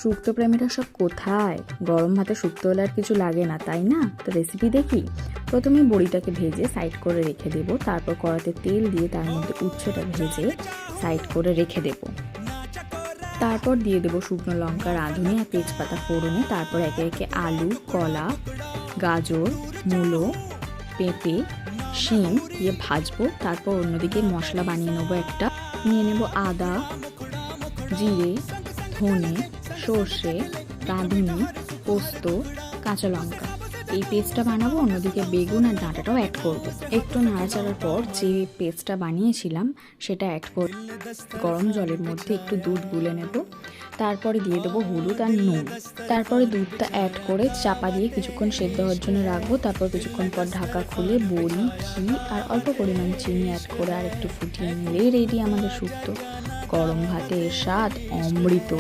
শুক্তো প্রেমীরা সব কোথায়? গরম ভাতে শুক্তো হলে আর কিছু লাগে না, তাই না? তো রেসিপি দেখি। প্রথমে বড়িটাকে ভেজে সাইড করে রেখে দেব, তারপর কড়াতে তেল দিয়ে তার মধ্যে উচ্ছেটা ভেজে সাইড করে রেখে দেব। তারপর দিয়ে দেবো শুকনো লঙ্কা, রাঁধুনি আর তেজপাতা ফোড়নে। তারপর একে একে আলু, কলা, গাজর, মূলো, পেঁপে, শিম দিয়ে ভাজবো। তারপর অন্যদিকে মশলা বানিয়ে নেবো একটা। নিয়ে নেব আদা, জিরে, ধনে, সর্ষে, রাঁধুনি, পোস্ত, কাঁচা লঙ্কা। এই পেস্টটা বানাবো। অন্যদিকে বেগুন আর ডাঁটাটাও অ্যাড করব। একটু নাড়াচাড়ার পর যে পেস্টটা বানিয়েছিলাম সেটা অ্যাড করে গরম জলের মধ্যে একটু দুধ গুলে নেব। তারপরে দিয়ে দেবো হলুদ আর নুন। তারপরে দুধটা অ্যাড করে চাপা দিয়ে কিছুক্ষণ সেদ্ধ হওয়ার জন্য রাখবো। তারপর কিছুক্ষণ পর ঢাকা খুলে বড়ি, ঘি আর অল্প পরিমাণ চিনি অ্যাড করে আর একটু ফুটিয়ে নিলেই রেডি আমাদের শুক্তো। গরম ভাতে এর স্বাদ অমৃত।